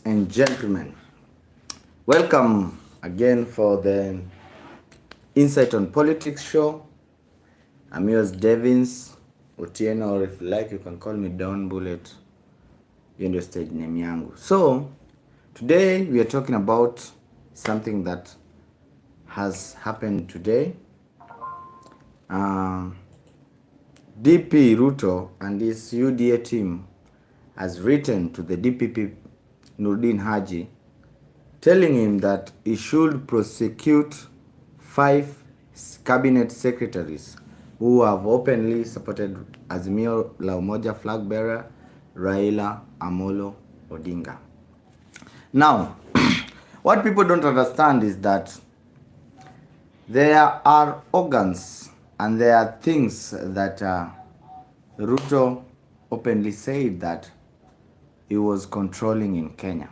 and gentlemen, welcome again for the Insight on Politics show. I'm yours, Devins Otieno, or if you like, you can call me Don Bullet. Hiyo ndio stage name yangu. So, today we are talking about something that has happened today. DP Ruto and his UDA team has written to the DPP Nurdin Haji, telling him that he should prosecute 5 cabinet secretaries who have openly supported Azimio la Umoja flag bearer Raila Amolo Odinga. Now, what people don't understand is that there are organs and there are things that Ruto openly said that he was controlling in Kenya.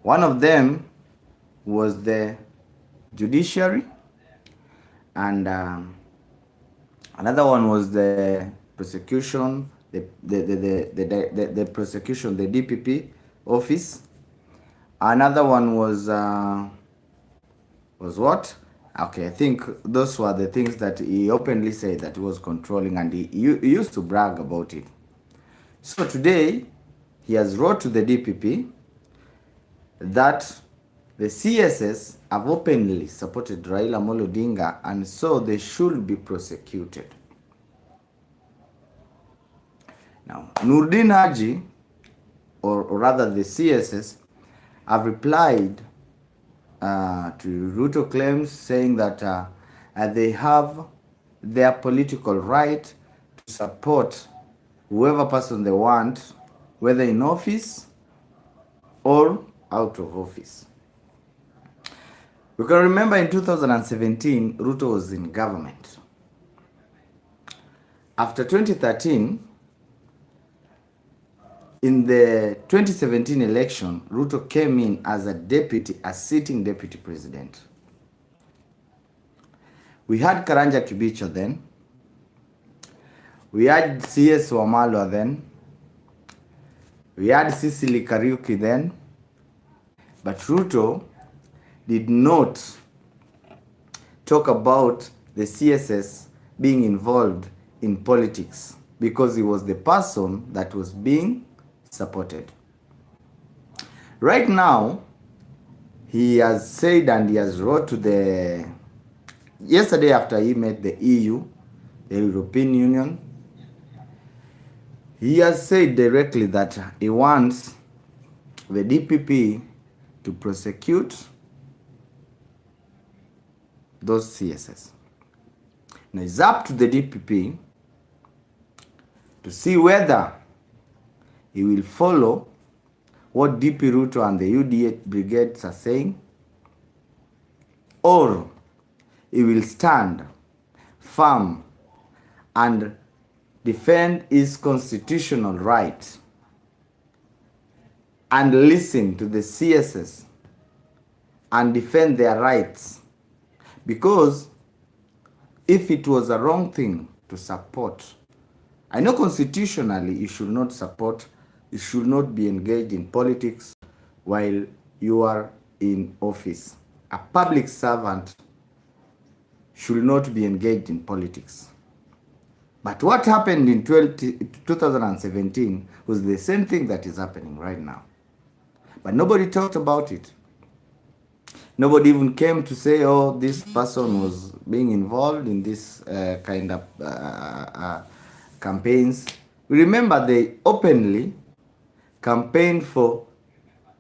One of them was the judiciary, and another one was the prosecution, the prosecution, the DPP office. Another one was what? Okay, I think those were the things that he openly said that he was controlling, and he used to brag about it. So today, he has wrote to the DPP that the CSS have openly supported Raila Amolo Odinga, and so they should be prosecuted. Now, Nurdin Haji, or rather the CSS, have replied to Ruto claims, saying that they have their political right to support whoever person they want, whether in office or out of office. We can remember in 2017, Ruto was in government. After 2013, in the 2017 election, Ruto came in as a sitting deputy president. We had Karanja Kibicho then. We had CS Wamalwa then. We had Sicily Kariuki then. But Ruto did not talk about the CSS being involved in politics because he was the person that was being supported. Right now, he has said, and he has wrote to yesterday after he met the EU, the European Union, he has said directly that he wants the DPP to prosecute those CSS. Now it's up to the DPP to see whether he will follow what DP Ruto and the UDA brigades are saying, or he will stand firm and defend his constitutional right and listen to the CSS and defend their rights. Because if it was a wrong thing to support, I know constitutionally you should not support, you should not be engaged in politics while you are in office. A public servant should not be engaged in politics. But what happened in 2017 was the same thing that is happening right now. But nobody talked about it. Nobody even came to say, oh, this person was being involved in this kind of campaigns. We remember they openly campaigned for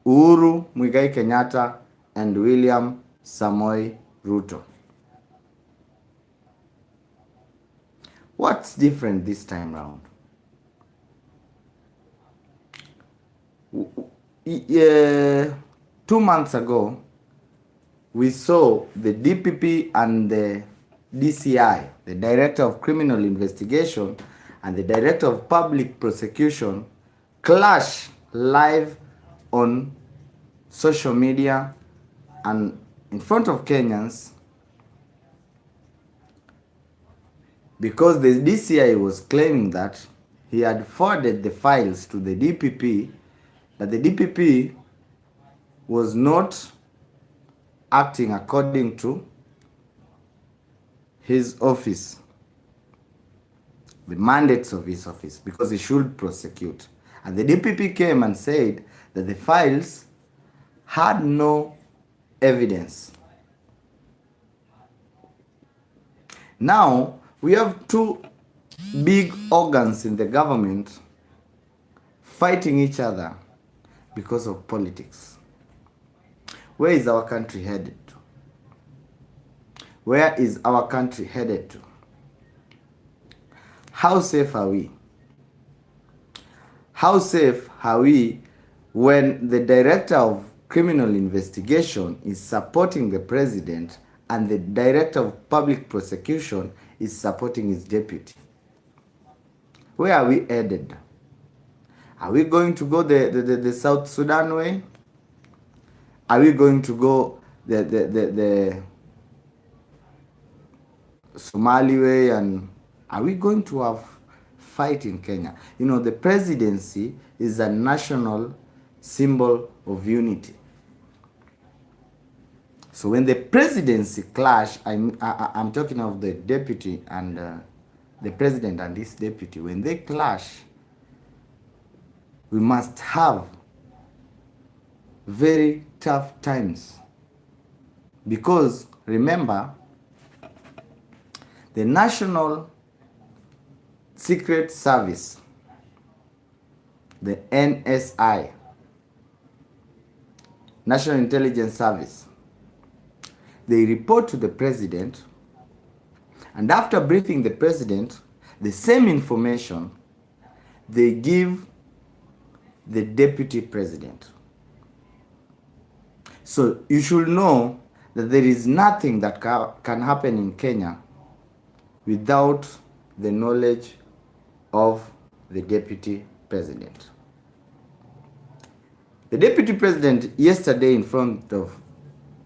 Uhuru Muigai Kenyatta and William Samoei Ruto. What's different this time round? 2 months ago, we saw the DPP and the DCI, the Director of Criminal Investigation and the Director of Public Prosecution, clash live on social media and in front of Kenyans, because the DCI was claiming that he had forwarded the files to the DPP, that the DPP was not acting according to his office, the mandates of his office, because he should prosecute. And the DPP came and said that the files had no evidence. Now, we have two big organs in the government fighting each other because of politics. Where is our country headed to? Where is our country headed to? How safe are we? How safe are we when the director of criminal investigation is supporting the president and the director of public prosecution is supporting his deputy? Where are we headed? Are we going to go the South Sudan way? Are we going to go the Somali way? And are we going to have fight in Kenya? You know, the presidency is a national symbol of unity. So when the presidency clash, I'm talking of the deputy and the president and his deputy. When they clash, we must have very tough times. Because remember, the National Secret Service, the NSI, National Intelligence Service, they report to the president, and after briefing the president, the same information they give the deputy president. So you should know that there is nothing that can happen in Kenya without the knowledge of the deputy president. The deputy president yesterday in front of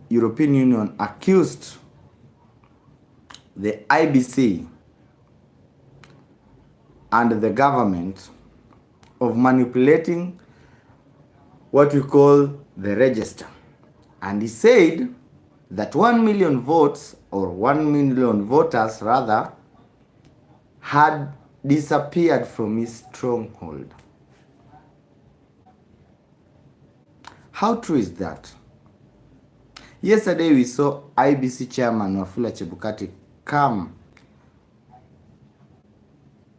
European Union accused the IBC and the government of manipulating what we call the register. And he said that 1 million votes, or 1 million voters rather, had disappeared from his stronghold. How true is that? Yesterday we saw IBC chairman Wafula Chebukati come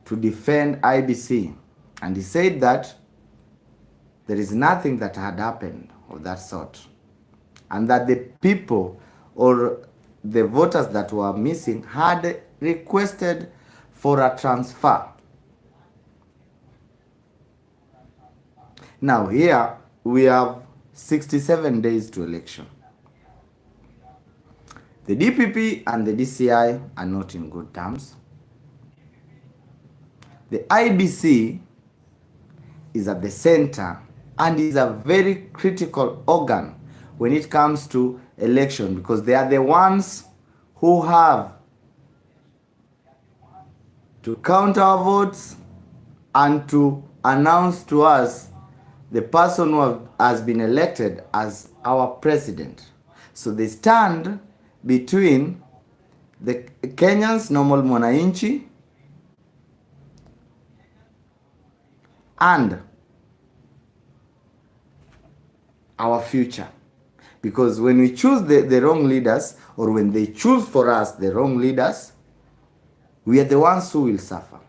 to defend IBC, and he said that there is nothing that had happened of that sort, and that the people or the voters that were missing had requested for a transfer. Now here we have 67 days to election. The DPP and the DCI are not in good terms. The IBC is at the center and is a very critical organ when it comes to election, because they are the ones who have to count our votes and to announce to us the person who has been elected as our president. So they stand between the Kenyans, normal mwananchi, and our future. Because when we choose the wrong leaders, or when they choose for us the wrong leaders, we are the ones who will suffer.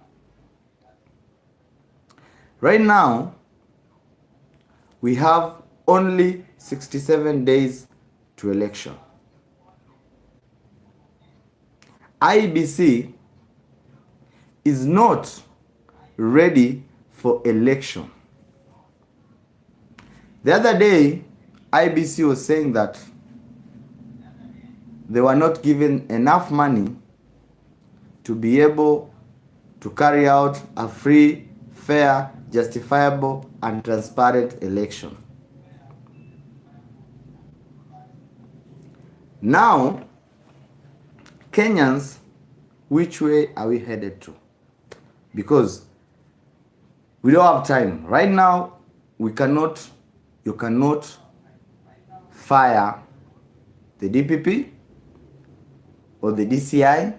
Right now, we have only 67 days to election. IBC is not ready for election. The other day, IBC was saying that they were not given enough money to be able to carry out a free, fair, justifiable, and transparent election. Now, Kenyans, which way are we headed to? Because we don't have time. Right now, you cannot fire the DPP or the DCI,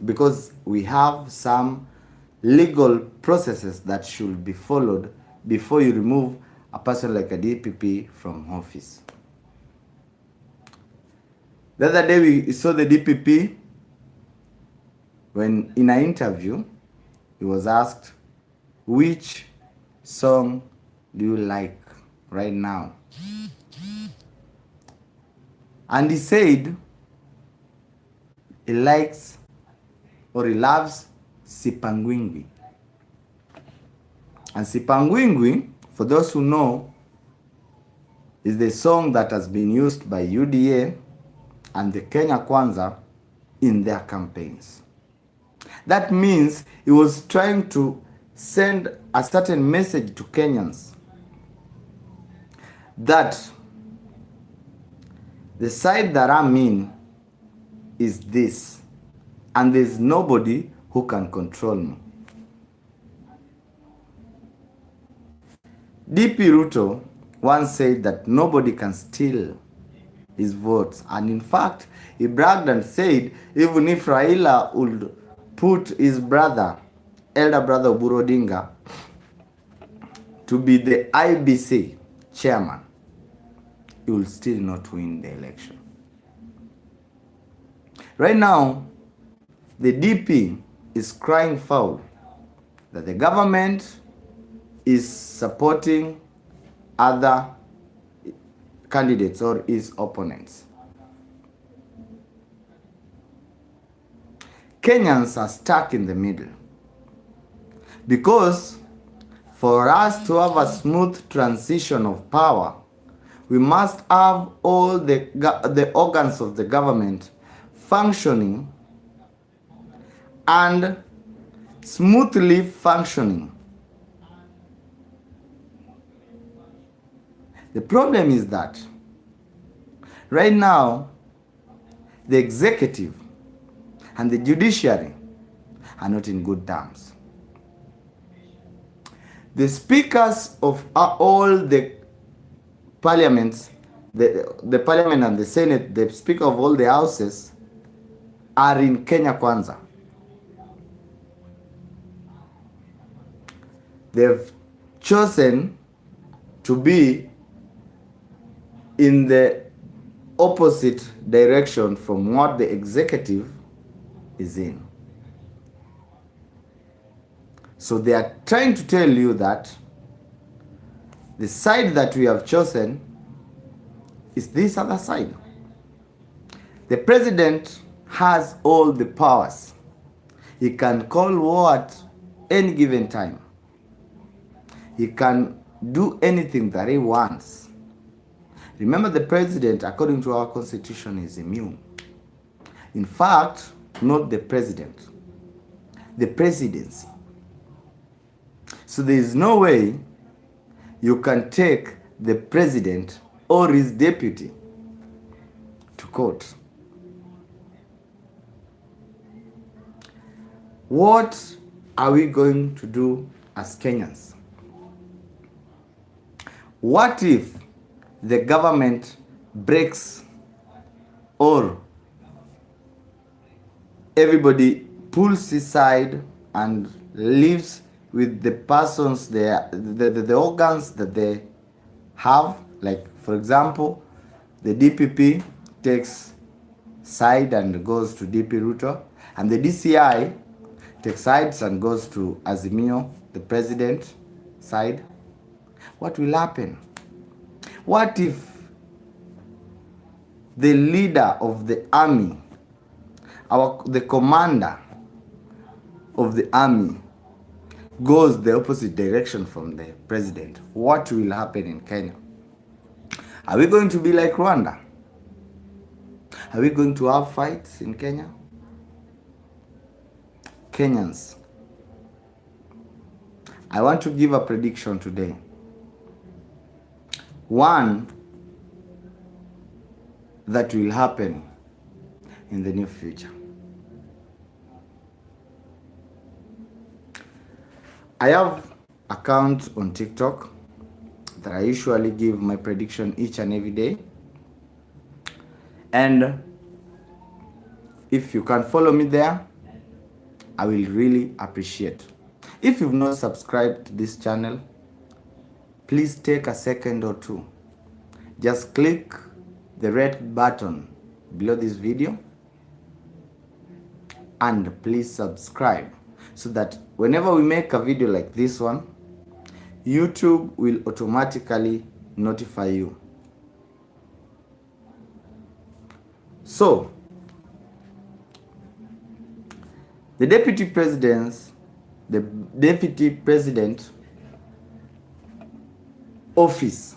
because we have some legal processes that should be followed before you remove a person like a DPP from office. The other day we saw the DPP when in an interview he was asked, which song do you like right now? And he said he likes or he loves Sipangwingwi. And Sipangwingwi, for those who know, is the song that has been used by UDA and the Kenya Kwanza in their campaigns. That means he was trying to send a certain message to Kenyans that the side that I'm in is this, and there's nobody who can control me. DP Ruto once said that nobody can steal his votes, and in fact he bragged and said even if Raila would put his brother, elder brother Oburu Odinga, to be the IBC chairman, he will still not win the election. Right now, the DP is crying foul that the government is supporting other candidates or his opponents. Kenyans are stuck in the middle because for us to have a smooth transition of power, we must have all the organs of the government functioning and smoothly functioning. The problem is that right now the executive and the judiciary are not in good terms. The speakers of all the parliaments, the parliament and the senate, the speaker of all the houses are in Kenya Kwanza. They've chosen to be in the opposite direction from what the executive is in. So they are trying to tell you that the side that we have chosen is this other side. The president has all the powers. He can call war at any given time. He can do anything that he wants. Remember, the president, according to our constitution, is immune. In fact, not the president, the presidency. So there is no way you can take the president or his deputy to court. What are we going to do as Kenyans? What if the government breaks or everybody pulls his side and leaves with the persons, the organs that they have? Like, for example, the DPP takes side and goes to DP Ruto, and the DCI takes sides and goes to Azimio, the president side. What will happen? What if the leader of the army, the commander of the army, goes the opposite direction from the president? What will happen in Kenya? Are we going to be like Rwanda? Are we going to have fights in Kenya? Kenyans, I want to give a prediction today. One that will happen in the near future. I have account on TikTok that I usually give my prediction each and every day. And if you can follow me there, I will really appreciate. If you've not subscribed to this channel, please take a second or two. Just click the red button below this video and please subscribe so that whenever we make a video like this one, YouTube will automatically notify you. So, the deputy president office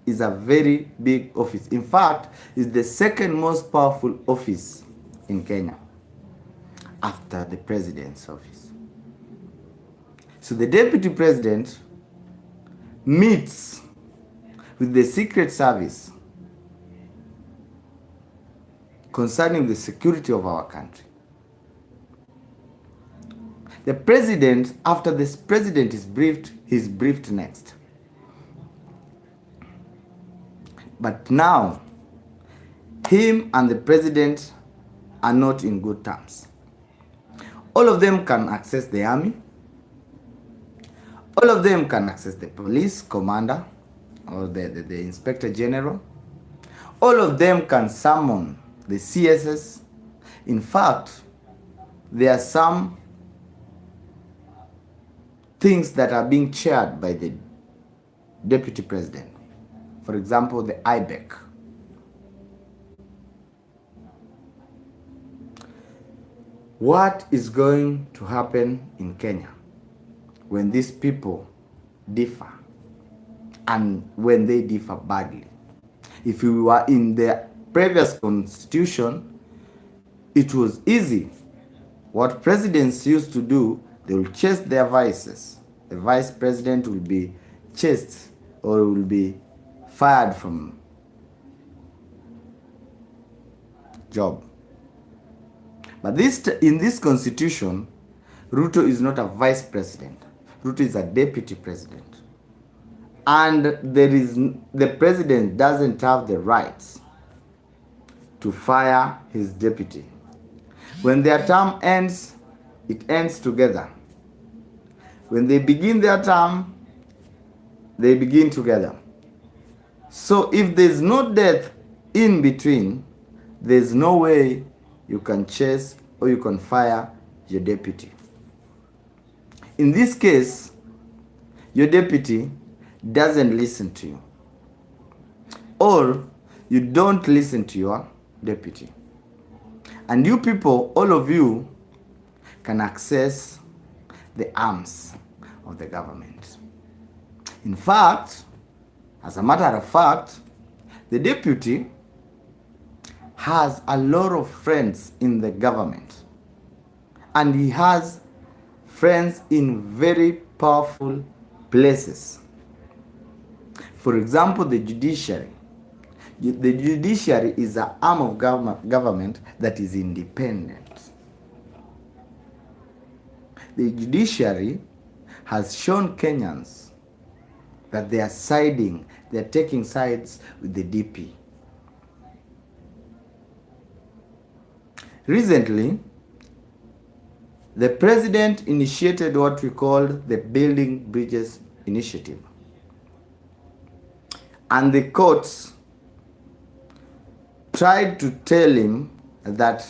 is a very big office. In fact, it's the second most powerful office in Kenya after the president's office. So the deputy president meets with the Secret Service concerning the security of our country. The president, after this president is briefed, he's briefed next. But now, him and the president are not in good terms. All of them can access the army. All of them can access the police commander or the inspector general. All of them can summon the CSS. In fact, there are some things that are being chaired by the deputy president. For example, the IBEC. What is going to happen in Kenya when these people differ, and when they differ badly? If we were in the previous constitution, it was easy. What presidents used to do, they will chase their vices. The vice president will be chased or will be fired from job. But in this constitution, Ruto is not a vice president. Ruto is a deputy president. And the president doesn't have the rights to fire his deputy. When their term ends, it ends together. When they begin their term, they begin together. So if there's no death in between, there's no way you can chase or you can fire your deputy. In this case, your deputy doesn't listen to you, or you don't listen to your deputy. And you people, all of you, can access the arms of the government. In fact, as a matter of fact, the deputy has a lot of friends in the government, and he has friends in very powerful places. For example, the judiciary. The judiciary is an arm of government that is independent. The judiciary has shown Kenyans that they are taking sides with the DP. Recently, the president initiated what we call the Building Bridges Initiative. And the courts tried to tell him that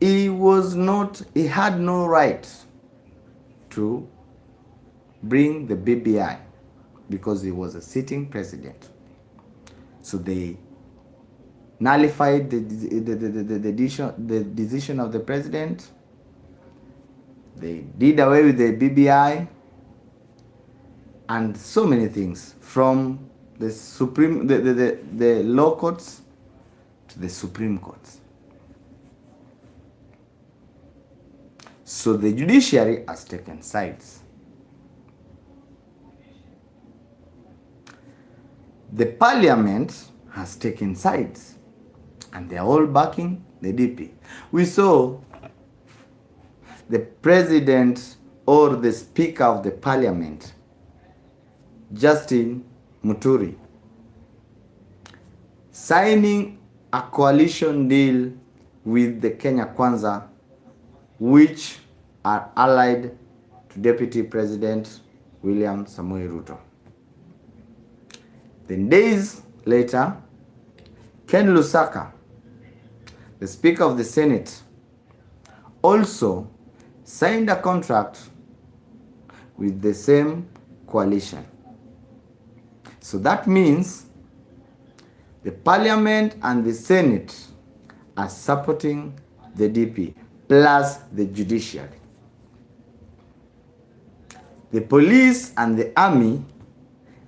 he had no right to bring the BBI because he was a sitting president. So they nullified the decision of the president. They did away with the BBI and so many things, from the law courts to the Supreme Courts. So the judiciary has taken sides. The parliament has taken sides, and they are all backing the DP. We saw the president or the speaker of the parliament, Justin Muturi, signing a coalition deal with the Kenya Kwanza, which are allied to Deputy President William Samoei Ruto. Then days later, Ken Lusaka, the Speaker of the Senate, also signed a contract with the same coalition. So that means the Parliament and the Senate are supporting the DP, plus the judiciary. The police and the army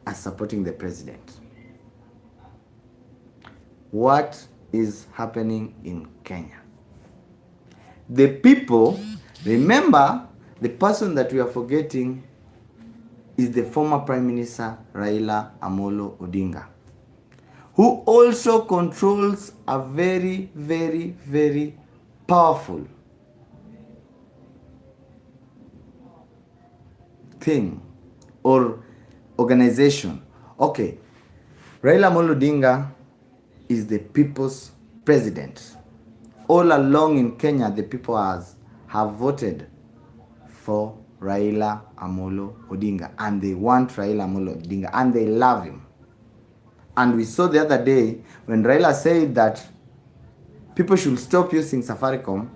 are supporting the president. What is happening in Kenya? The people, remember, the person that we are forgetting is the former Prime Minister Raila Amolo Odinga, who also controls a very, very, very powerful thing or organization. Okay, Raila Amolo Odinga is the people's president. All along in Kenya, the people have voted for Raila Amolo Odinga, and they want Raila Amolo Odinga, and they love him. And we saw the other day when Raila said that people should stop using Safaricom,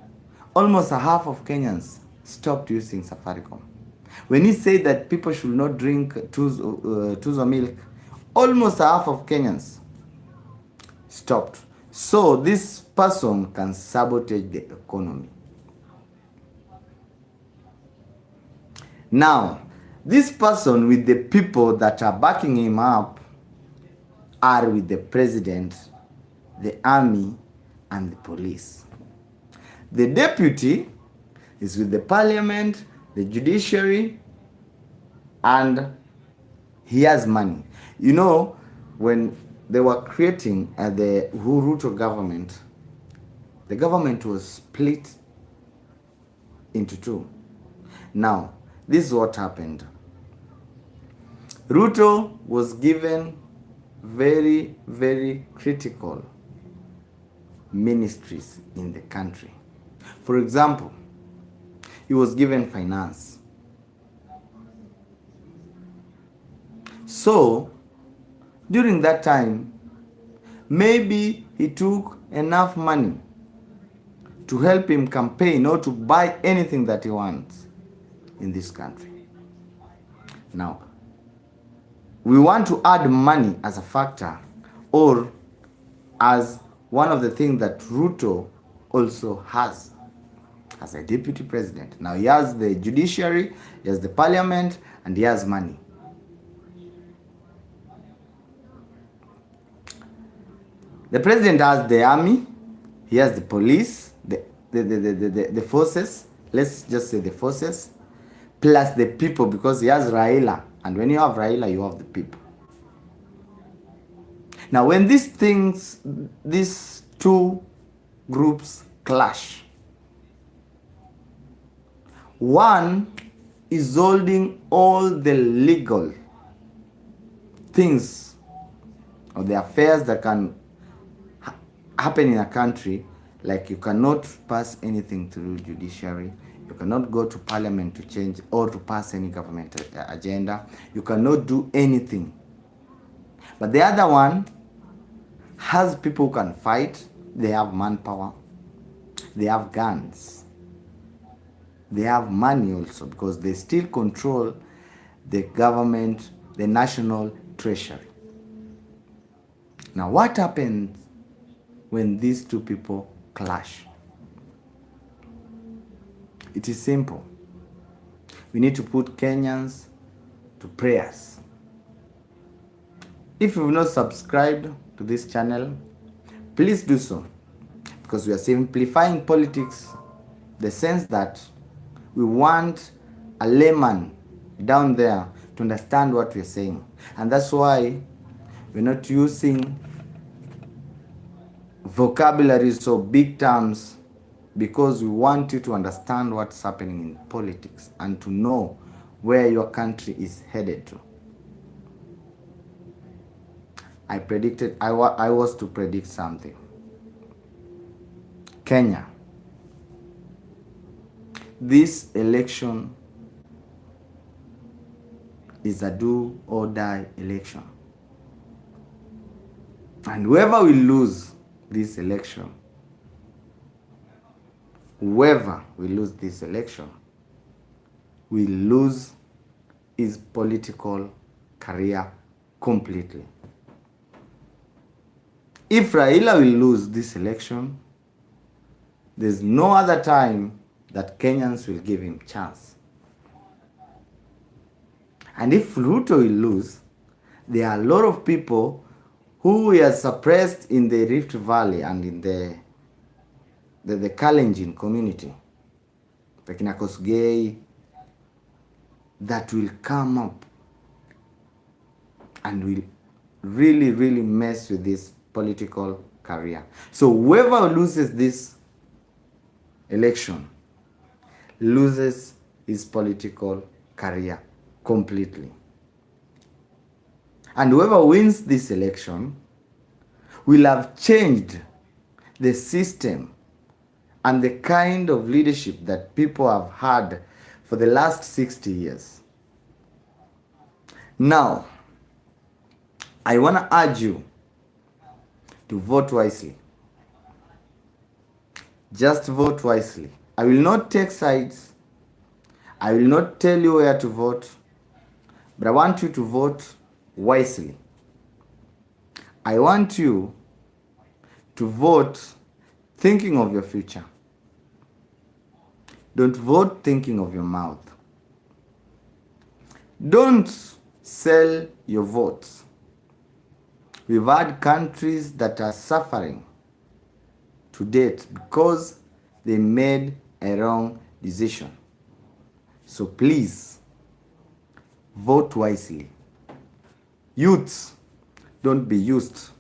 almost a half of Kenyans stopped using Safaricom. When he said that people should not drink Tuzo milk, almost a half of Kenyans stopped. So this person can sabotage the economy. Now, this person with the people that are backing him up are with the president, the army, and the police. The deputy is with the parliament, the judiciary, and he has money. You know, when they were creating the Ruto government, the government was split into two. Now, this is what happened. Ruto was given very, very critical ministries in the country. For example, he was given finance. So, during that time, maybe he took enough money to help him campaign or to buy anything that he wants in this country. Now, we want to add money as a factor or as one of the things that Ruto also has as a deputy president. Now, he has the judiciary, he has the parliament, and he has money. The president has the army, he has the police, the forces, let's just say the forces, plus the people, because he has Raila. And when you have Raila, you have the people. Now, when these two groups clash, one is holding all the legal things or the affairs that can happen in a country, like you cannot pass anything through judiciary, you cannot go to parliament to change or to pass any government agenda, you cannot do anything. But the other one has people who can fight, they have manpower, they have guns, they have money also, because they still control the government, the national treasury. Now, what happens when these two people clash? It is simple. We need to put Kenyans to prayers. If you've not subscribed to this channel, please do so, because we are simplifying politics, the sense that we want a layman down there to understand what we're saying. And that's why we're not using vocabularies or big terms, because we want you to understand what's happening in politics and to know where your country is headed to. I was to predict something. Kenya, this election is a do or die election. And whoever will lose this election, will lose his political career completely. If Raila will lose this election, there's no other time that Kenyans will give him chance. And if Ruto will lose, there are a lot of people who were suppressed in the Rift Valley and in the Kalenjin community, the Kinakosgei, that will come up and will really, really mess with this political career. So whoever loses this election loses his political career completely. And whoever wins this election will have changed the system and the kind of leadership that people have had for the last 60 years. Now, I want to urge you to vote wisely. Just vote wisely. I will not take sides. I will not tell you where to vote, but I want you to vote wisely. I want you to vote thinking of your future. Don't vote thinking of your mouth. Don't sell your votes. We've had countries that are suffering to date because they made a wrong decision. So please, vote wisely. Youths, don't be used.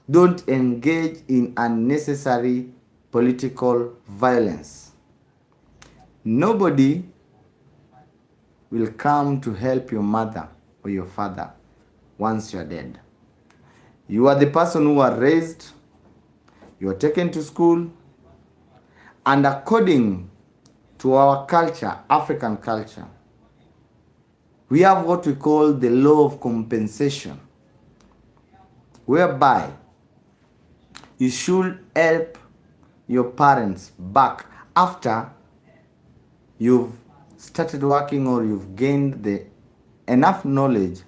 Don't engage in unnecessary political violence. Nobody will come to help your mother or your father once you are dead. You are the person who are raised, you are taken to school, and according to our culture, African culture, we have what we call the law of compensation, whereby you should help your parents back after you've started working or you've gained the enough knowledge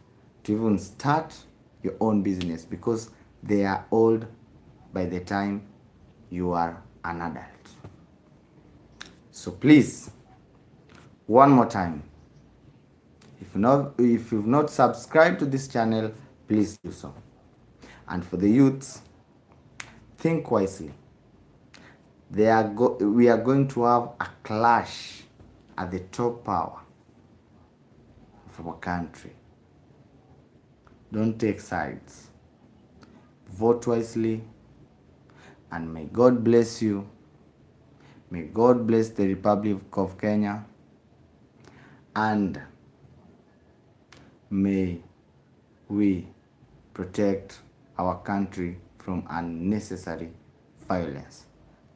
to even start your own business, because they are old by the time you are an adult. So please, one more time, if you've not subscribed to this channel, please do so. And for the youths, think wisely. We are going to have a clash at the top power of our country. Don't take sides. Vote wisely, and may God bless you. May God bless the Republic of Kenya, and may we protect our country from unnecessary violence.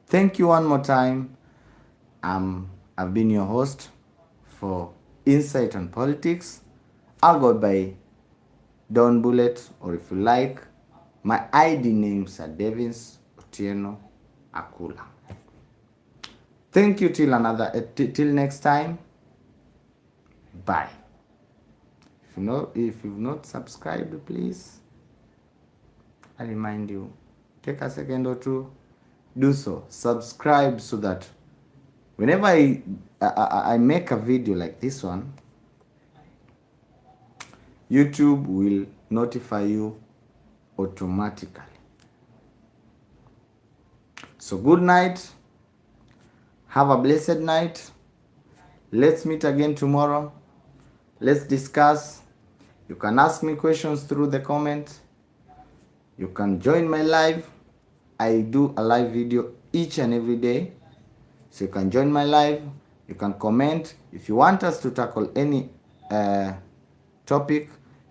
Thank you one more time. I've been your host for Insight on Politics. I'll go by Don Bullet, or if you like, my ID names are Devins Otieno Akula. Thank you till next time. Bye. If you've not subscribed, please, I remind you, take a second or two, do so. Subscribe so that whenever I make a video like this one, YouTube will notify you automatically. So good night. Have a blessed night. Let's meet again tomorrow. Let's discuss. You can ask me questions through the comment. You can join my live. I do a live video each and every day. So you can join my live. You can comment. If you want us to tackle any topic,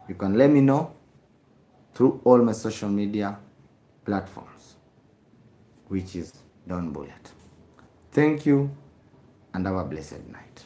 you can let me know through all my social media platforms, which is Don't bullet. Thank you and have a blessed night.